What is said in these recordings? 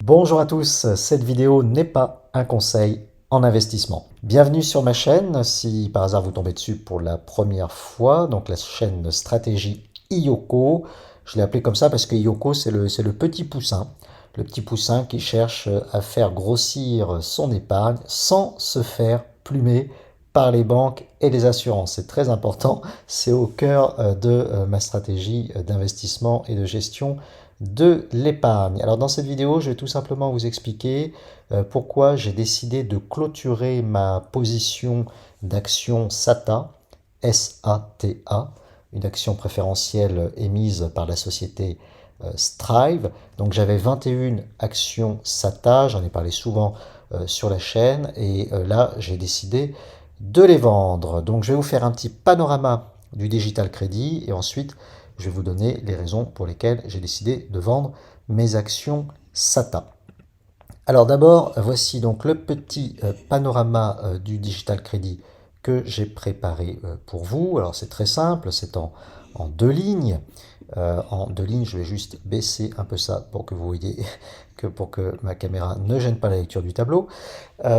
Bonjour à tous, cette vidéo n'est pas un conseil en investissement. Bienvenue sur ma chaîne, si par hasard vous tombez dessus pour la première fois, donc la chaîne Stratégie Iyoko. Je l'ai appelé comme ça parce que Iyoko c'est le le petit poussin qui cherche à faire grossir son épargne sans se faire plumer par les banques et les assurances. C'est très important, c'est au cœur de ma stratégie d'investissement et de gestion de l'épargne. Alors dans cette vidéo, je vais tout simplement vous expliquer pourquoi j'ai décidé de clôturer ma position d'action SATA, S-A-T-A, une action préférentielle émise par la société Strive. Donc j'avais 21 actions SATA, j'en ai parlé souvent sur la chaîne, et là j'ai décidé de les vendre. Donc je vais vous faire un petit panorama du digital crédit, et ensuite je vais vous donner les raisons pour lesquelles j'ai décidé de vendre mes actions SATA. Alors d'abord, voici donc le petit panorama du digital crédit que j'ai préparé pour vous. Alors c'est très simple, c'est en deux lignes. En deux lignes, je vais juste baisser un peu ça pour que vous voyez, pour que ma caméra ne gêne pas la lecture du tableau.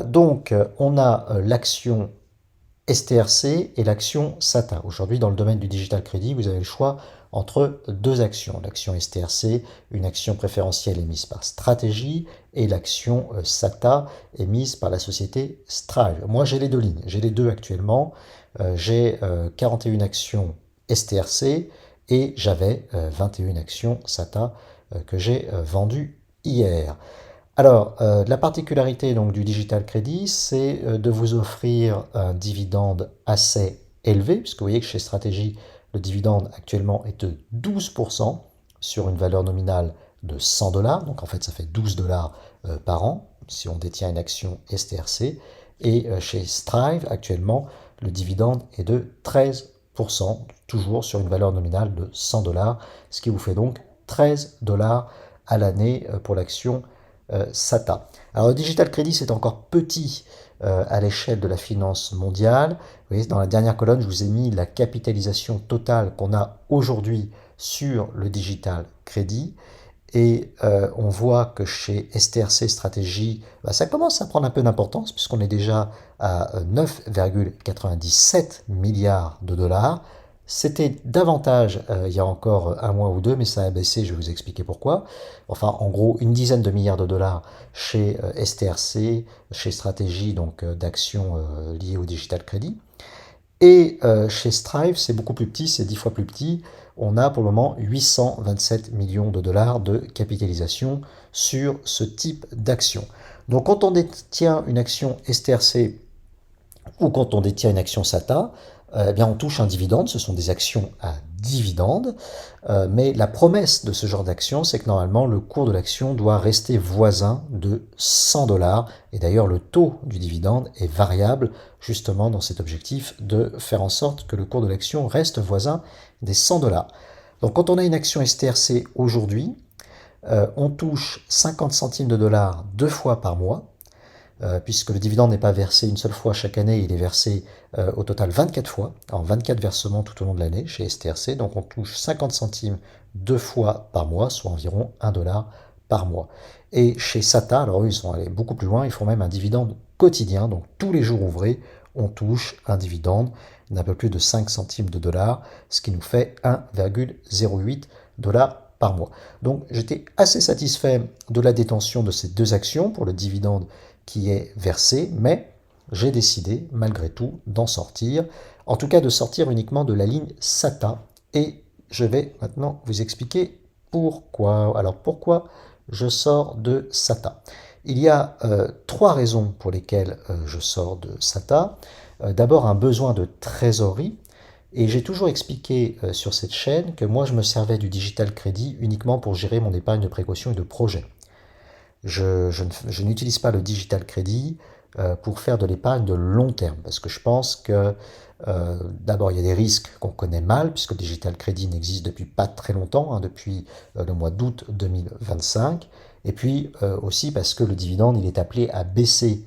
Donc on a l'action STRC et l'action SATA. Aujourd'hui, dans le domaine du digital crédit, vous avez le choix entre deux actions. L'action STRC, une action préférentielle émise par Stratégie, et l'action SATA émise par la société Strive. Moi, j'ai les deux lignes. J'ai les deux actuellement. J'ai 41 actions STRC et j'avais 21 actions SATA que j'ai vendues hier. Alors, la particularité donc, du digital crédit, c'est de vous offrir un dividende assez élevé, puisque vous voyez que chez Stratégie, le dividende actuellement est de 12% sur une valeur nominale de 100 dollars. Donc en fait, ça fait 12 dollars par an si on détient une action STRC. Et chez Strive, actuellement, le dividende est de 13%, toujours sur une valeur nominale de 100 dollars, ce qui vous fait donc 13 dollars à l'année pour l'action SATA. Alors le digital crédit, c'est encore petit à l'échelle de la finance mondiale. Vous voyez, dans la dernière colonne, je vous ai mis la capitalisation totale qu'on a aujourd'hui sur le digital crédit. Et on voit que chez STRC Stratégie, ça commence à prendre un peu d'importance puisqu'on est déjà à 9,97 milliards de dollars. C'était davantage il y a encore un mois ou deux, mais ça a baissé, je vais vous expliquer pourquoi. Enfin, en gros, une dizaine de milliards de dollars chez STRC, chez Stratégie, donc d'actions liées au digital crédit. Et chez Strive, c'est beaucoup plus petit, c'est 10 fois plus petit. On a pour le moment 827 millions de dollars de capitalisation sur ce type d'action. Donc quand on détient une action STRC ou quand on détient une action SATA, eh bien on touche un dividende, ce sont des actions à dividende, mais la promesse de ce genre d'action, c'est que normalement le cours de l'action doit rester voisin de 100 dollars, et d'ailleurs le taux du dividende est variable justement dans cet objectif de faire en sorte que le cours de l'action reste voisin des 100 dollars. Donc quand on a une action STRC aujourd'hui, on touche 50 centimes de dollars deux fois par mois, puisque le dividende n'est pas versé une seule fois chaque année, il est versé au total 24 fois, en 24 versements tout au long de l'année chez STRC, donc on touche 50 centimes deux fois par mois, soit environ 1 dollar par mois. Et chez SATA, alors eux ils sont allés beaucoup plus loin, ils font même un dividende quotidien, donc tous les jours ouvrés, on touche un dividende d'un peu plus de 5 centimes de dollars, ce qui nous fait 1,08 dollars par mois. Donc j'étais assez satisfait de la détention de ces deux actions pour le dividende qui est versé, mais j'ai décidé malgré tout d'en sortir, en tout cas de sortir uniquement de la ligne SATA, et je vais maintenant vous expliquer pourquoi. Alors pourquoi je sors de SATA? Il y a trois raisons pour lesquelles je sors de SATA. D'abord un besoin de trésorerie, et j'ai toujours expliqué sur cette chaîne que moi je me servais du digital crédit uniquement pour gérer mon épargne de précaution et de projet. Je n'utilise pas le digital crédit pour faire de l'épargne de long terme, parce que je pense que d'abord il y a des risques qu'on connaît mal, puisque le digital crédit n'existe depuis pas très longtemps, hein, depuis le mois d'août 2025, et puis aussi parce que le dividende il est appelé à baisser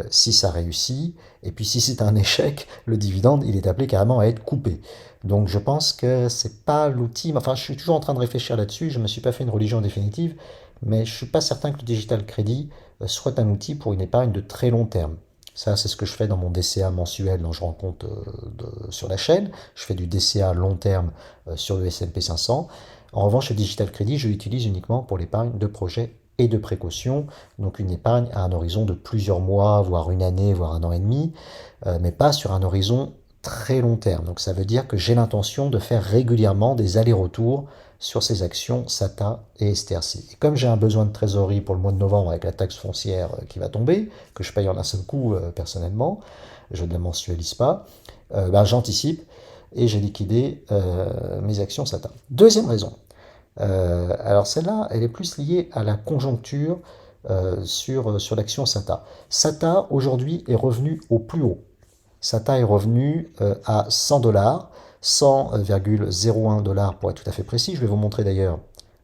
si ça réussit, et puis si c'est un échec, le dividende il est appelé carrément à être coupé. Donc je pense que c'est pas l'outil, enfin je suis toujours en train de réfléchir là-dessus, je ne me suis pas fait une religion définitive, mais je ne suis pas certain que le digital crédit soit un outil pour une épargne de très long terme. Ça, c'est ce que je fais dans mon DCA mensuel dont je rends compte sur la chaîne. Je fais du DCA long terme sur le S&P 500. En revanche, le digital crédit, je l'utilise uniquement pour l'épargne de projet et de précaution, donc une épargne à un horizon de plusieurs mois, voire une année, voire un an et demi, mais pas sur un horizon très long terme. Donc ça veut dire que j'ai l'intention de faire régulièrement des allers-retours sur ces actions SATA et STRC. Et comme j'ai un besoin de trésorerie pour le mois de novembre avec la taxe foncière qui va tomber, que je paye en un seul coup personnellement, je ne la mensualise pas, j'anticipe et j'ai liquidé mes actions SATA. Deuxième raison, alors celle-là, elle est plus liée à la conjoncture sur l'action SATA. SATA aujourd'hui est revenu au plus haut. SATA est revenu à 100 dollars, 100,01 dollars pour être tout à fait précis. Je vais vous montrer d'ailleurs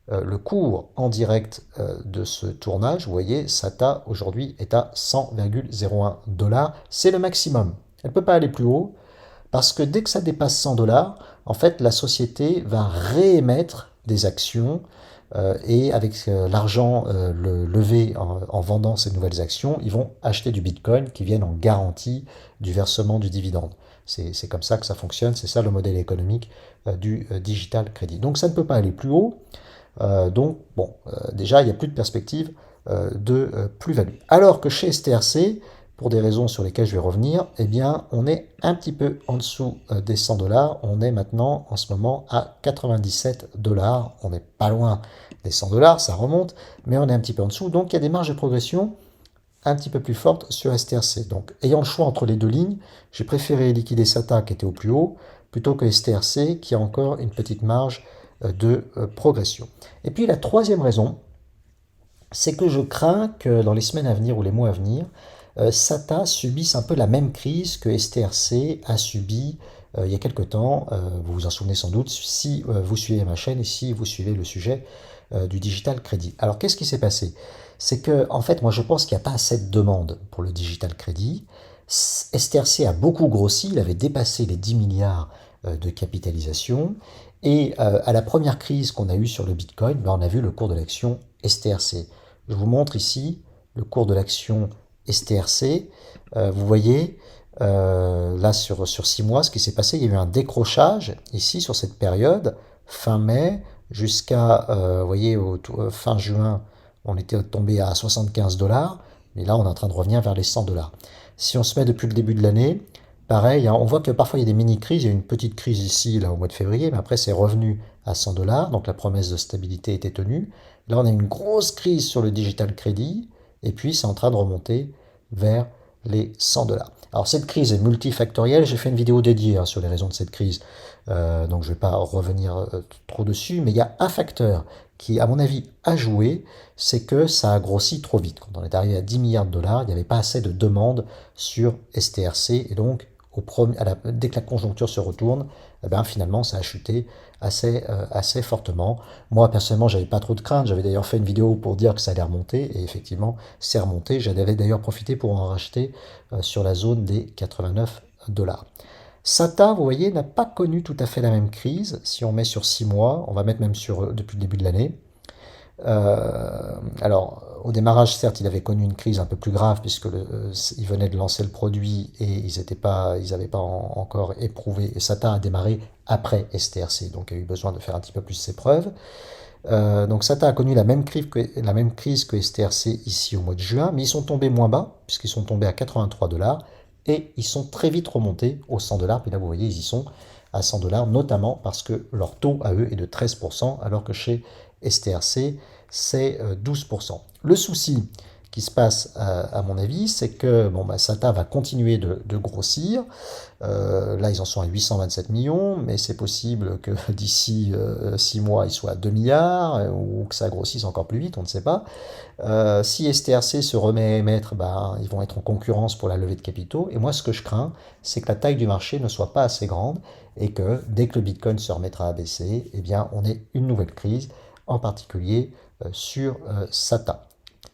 le cours en direct de ce tournage. Vous voyez, SATA aujourd'hui est à 100,01 dollars. C'est le maximum. Elle ne peut pas aller plus haut parce que dès que ça dépasse 100 dollars, en fait, la société va réémettre des actions et avec l'argent levé en vendant ces nouvelles actions, ils vont acheter du Bitcoin qui viennent en garantie du versement du dividende. C'est comme ça que ça fonctionne, c'est ça le modèle économique du digital crédit. Donc ça ne peut pas aller plus haut, déjà il n'y a plus de perspective de plus-value. Alors que chez STRC, pour des raisons sur lesquelles je vais revenir, eh bien, on est un petit peu en dessous des 100 dollars. On est maintenant, en ce moment, à 97 dollars. On n'est pas loin des 100 dollars, ça remonte, mais on est un petit peu en dessous. Donc, il y a des marges de progression un petit peu plus fortes sur STRC. Donc, ayant le choix entre les deux lignes, j'ai préféré liquider SATA qui était au plus haut, plutôt que STRC qui a encore une petite marge de progression. Et puis, la troisième raison, c'est que je crains que dans les semaines à venir ou les mois à venir, SATA subisse un peu la même crise que STRC a subi il y a quelque temps. Vous vous en souvenez sans doute si vous suivez ma chaîne et si vous suivez le sujet du digital crédit. Alors qu'est-ce qui s'est passé? C'est que, en fait, moi je pense qu'il n'y a pas assez de demande pour le digital crédit. STRC a beaucoup grossi, il avait dépassé les 10 milliards de capitalisation. Et à la première crise qu'on a eue sur le Bitcoin, on a vu le cours de l'action STRC. Je vous montre ici le cours de l'action STRC. Vous voyez, là sur 6 mois, ce qui s'est passé, il y a eu un décrochage ici sur cette période, fin mai jusqu'à, vous voyez, fin juin, on était tombé à 75 dollars, mais là on est en train de revenir vers les 100 dollars. Si on se met depuis le début de l'année, pareil, hein, on voit que parfois il y a des mini-crises, il y a une petite crise ici, là au mois de février, mais après c'est revenu à 100 dollars, donc la promesse de stabilité était tenue. Là on a une grosse crise sur le digital crédit, et puis c'est en train de remonter vers les 100 dollars. Alors cette crise est multifactorielle, j'ai fait une vidéo dédiée sur les raisons de cette crise, donc je ne vais pas revenir trop dessus, mais il y a un facteur qui, à mon avis, a joué, c'est que ça a grossi trop vite. Quand on est arrivé à 10 milliards de dollars, il n'y avait pas assez de demandes sur STRC, et donc dès que la conjoncture se retourne, finalement ça a chuté assez fortement. Moi personnellement j'avais pas trop de crainte, j'avais d'ailleurs fait une vidéo pour dire que ça allait remonter, et effectivement c'est remonté. J'avais d'ailleurs profité pour en racheter sur la zone des 89 dollars. SATA, vous voyez, n'a pas connu tout à fait la même crise. Si on met sur 6 mois, on va mettre même depuis le début de l'année. Alors, au démarrage, certes, il avait connu une crise un peu plus grave puisque il venait de lancer le produit et ils n'avaient pas encore éprouvé. Et SATA a démarré après STRC, donc il a eu besoin de faire un petit peu plus ses preuves. Donc SATA a connu la même crise que STRC ici au mois de juin, mais ils sont tombés moins bas puisqu'ils sont tombés à 83 dollars et ils sont très vite remontés aux 100 dollars. Puis là, vous voyez, ils y sont à 100 dollars, notamment parce que leur taux à eux est de 13%, alors que chez STRC, c'est 12%. Le souci qui se passe, à mon avis, c'est que SATA va continuer de grossir. Là, ils en sont à 827 millions, mais c'est possible que d'ici 6 mois, ils soient à 2 milliards, ou que ça grossisse encore plus vite, on ne sait pas. Si STRC se remet à émettre, ils vont être en concurrence pour la levée de capitaux. Et moi, ce que je crains, c'est que la taille du marché ne soit pas assez grande et que dès que le Bitcoin se remettra à baisser, on ait une nouvelle crise, en particulier sur SATA.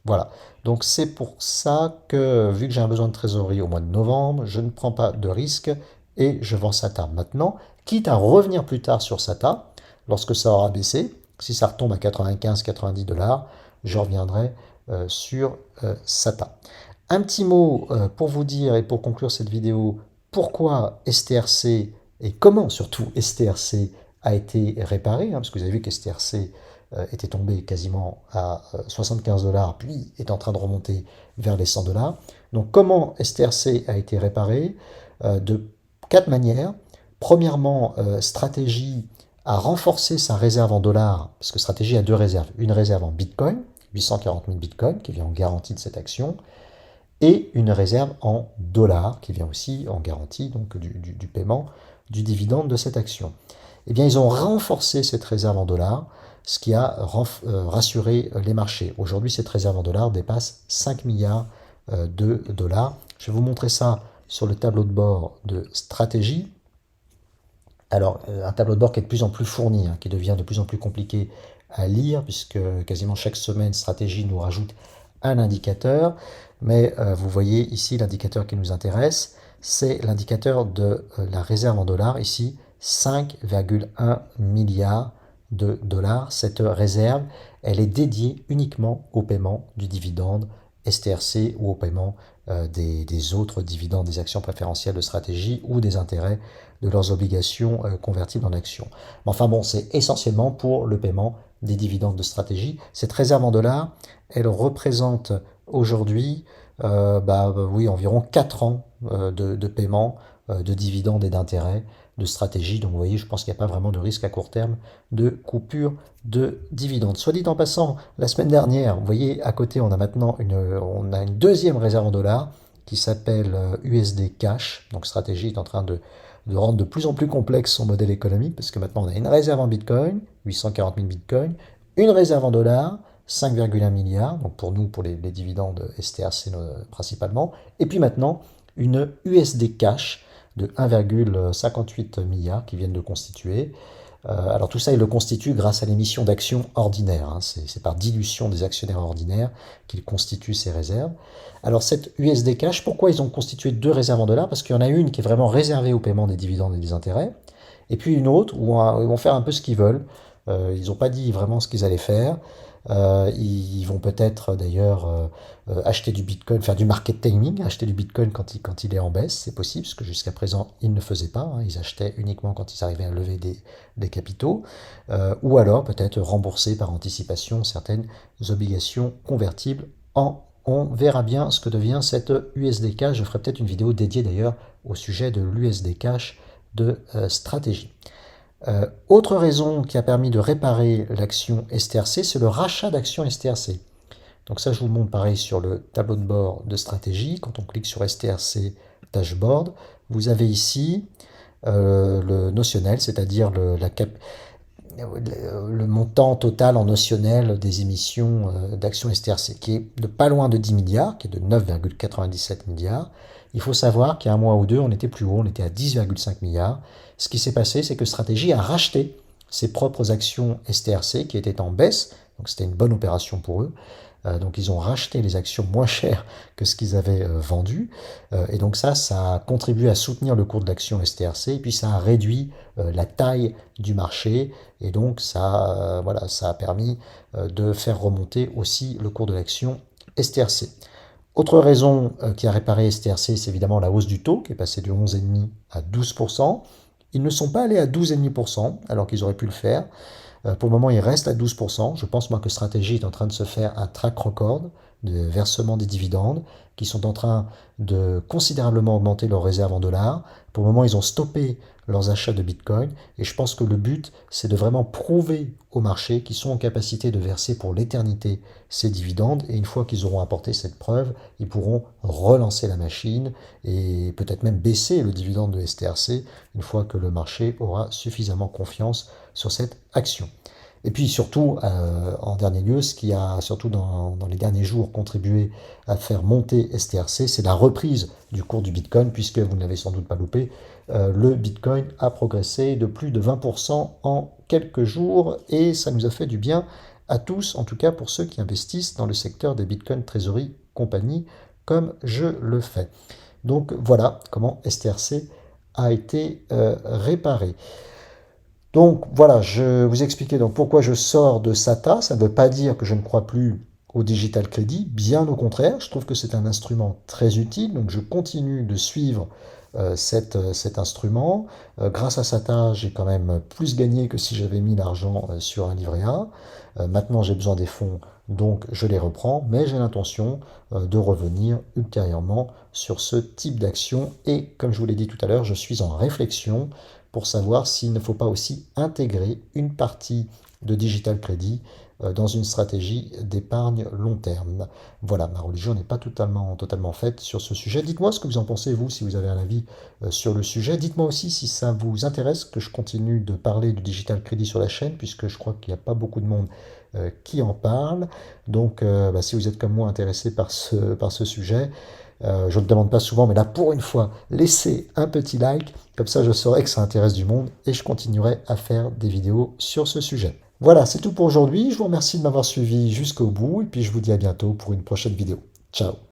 Voilà, donc c'est pour ça que, vu que j'ai un besoin de trésorerie au mois de novembre, je ne prends pas de risque et je vends SATA maintenant, quitte à revenir plus tard sur SATA, lorsque ça aura baissé. Si ça retombe à 95-90 dollars, je reviendrai sur SATA. Un petit mot pour vous dire et pour conclure cette vidéo, pourquoi STRC et comment surtout STRC a été réparé, parce que vous avez vu qu'STRC était tombé quasiment à 75 $, puis est en train de remonter vers les 100 $. Donc comment STRC a été réparé? De 4 manières. Premièrement, Stratégie a renforcé sa réserve en dollars, parce que Stratégie a deux réserves. Une réserve en Bitcoin, 840 000 Bitcoin, qui vient en garantie de cette action, et une réserve en dollars, qui vient aussi en garantie donc, du paiement du dividende de cette action. Eh bien, ils ont renforcé cette réserve en dollars, ce qui a rassuré les marchés. Aujourd'hui, cette réserve en dollars dépasse 5 milliards de dollars. Je vais vous montrer ça sur le tableau de bord de Stratégie. Alors, un tableau de bord qui est de plus en plus fourni, qui devient de plus en plus compliqué à lire, puisque quasiment chaque semaine, Stratégie nous rajoute un indicateur. Mais vous voyez ici l'indicateur qui nous intéresse, c'est l'indicateur de la réserve en dollars, ici 5,1 milliards de dollars. Cette réserve, elle est dédiée uniquement au paiement du dividende STRC ou au paiement des autres dividendes des actions préférentielles de Stratégie ou des intérêts de leurs obligations convertibles en actions. Mais enfin bon, c'est essentiellement pour le paiement des dividendes de Stratégie. Cette réserve en dollars, elle représente aujourd'hui oui, environ 4 ans de paiement de dividendes et d'intérêts de Stratégie. Donc vous voyez, je pense qu'il n'y a pas vraiment de risque à court terme de coupure de dividendes. Soit dit en passant, la semaine dernière, vous voyez, à côté, on a maintenant une deuxième réserve en dollars qui s'appelle USD Cash. Donc Stratégie est en train de rendre de plus en plus complexe son modèle économique, parce que maintenant on a une réserve en Bitcoin, 840 000 Bitcoin, une réserve en dollars, 5,1 milliards, donc pour nous, pour les dividendes STRC principalement, et puis maintenant une USD Cash de 1,58 milliard qui viennent de constituer. Alors tout ça, il le constitue grâce à l'émission d'actions ordinaires. C'est par dilution des actionnaires ordinaires qu'ils constituent ces réserves. Alors cette USD Cash, pourquoi ils ont constitué deux réserves en dollars? Parce qu'il y en a une qui est vraiment réservée au paiement des dividendes et des intérêts, et puis une autre où ils vont faire un peu ce qu'ils veulent. Ils n'ont pas dit vraiment ce qu'ils allaient faire. Ils vont peut-être d'ailleurs acheter du Bitcoin, faire du market timing, acheter du Bitcoin quand il est en baisse, c'est possible, parce que jusqu'à présent, ils ne faisaient pas. Ils achetaient uniquement quand ils arrivaient à lever des capitaux. Ou alors peut-être rembourser par anticipation certaines obligations convertibles on verra bien ce que devient cette USD Cash. Je ferai peut-être une vidéo dédiée d'ailleurs au sujet de l'USD Cash de Stratégie. Autre raison qui a permis de réparer l'action STRC, c'est le rachat d'actions STRC. Donc ça, je vous le montre pareil sur le tableau de bord de Stratégie. Quand on clique sur STRC Dashboard, vous avez ici le notionnel, c'est-à-dire le montant total en notionnel des émissions d'actions STRC, qui est de pas loin de 10 milliards, qui est de 9,97 milliards. Il faut savoir qu'il y a un mois ou deux, on était plus haut, on était à 10,5 milliards. Ce qui s'est passé, c'est que Stratégie a racheté ses propres actions STRC qui étaient en baisse, donc c'était une bonne opération pour eux. Donc ils ont racheté les actions moins chères que ce qu'ils avaient vendu. Et donc ça a contribué à soutenir le cours de l'action STRC, et puis ça a réduit la taille du marché, et donc ça a permis de faire remonter aussi le cours de l'action STRC. Autre raison qui a réparé STRC, c'est évidemment la hausse du taux, qui est passé de 11,5% à 12%. Ils ne sont pas allés à 12,5%, alors qu'ils auraient pu le faire. Pour le moment, ils restent à 12%. Je pense moi que Stratégie est en train de se faire un track record de versement des dividendes, qui sont en train de considérablement augmenter leurs réserves en dollars. Pour le moment, ils ont stoppé leurs achats de Bitcoin, et je pense que le but, c'est de vraiment prouver au marché qu'ils sont en capacité de verser pour l'éternité ces dividendes, et une fois qu'ils auront apporté cette preuve, ils pourront relancer la machine et peut-être même baisser le dividende de STRC une fois que le marché aura suffisamment confiance sur cette action. Et puis surtout, en dernier lieu, ce qui a surtout dans les derniers jours contribué à faire monter STRC, c'est la reprise du cours du Bitcoin, puisque vous ne l'avez sans doute pas loupé, le Bitcoin a progressé de plus de 20% en quelques jours, et ça nous a fait du bien à tous, en tout cas pour ceux qui investissent dans le secteur des Bitcoin Treasury Company, comme je le fais. Donc voilà comment STRC a été réparé. Donc voilà, je vous expliquais donc pourquoi je sors de SATA. Ça ne veut pas dire que je ne crois plus au digital crédit, bien au contraire, je trouve que c'est un instrument très utile, donc je continue de suivre cet instrument. Grâce à Sata, j'ai quand même plus gagné que si j'avais mis l'argent sur un livret A. Maintenant, j'ai besoin des fonds, donc je les reprends, mais j'ai l'intention de revenir ultérieurement sur ce type d'action. Et comme je vous l'ai dit tout à l'heure, je suis en réflexion pour savoir s'il ne faut pas aussi intégrer une partie de digital crédit dans une stratégie d'épargne long terme. Voilà, ma religion n'est pas totalement faite sur ce sujet. Dites-moi ce que vous en pensez, vous, si vous avez un avis sur le sujet. Dites-moi aussi si ça vous intéresse que je continue de parler du digital crédit sur la chaîne, puisque je crois qu'il n'y a pas beaucoup de monde qui en parle. Donc, si vous êtes comme moi intéressé par ce sujet, je ne le demande pas souvent, mais là, pour une fois, laissez un petit like. Comme ça, je saurai que ça intéresse du monde et je continuerai à faire des vidéos sur ce sujet. Voilà, c'est tout pour aujourd'hui. Je vous remercie de m'avoir suivi jusqu'au bout et puis je vous dis à bientôt pour une prochaine vidéo. Ciao!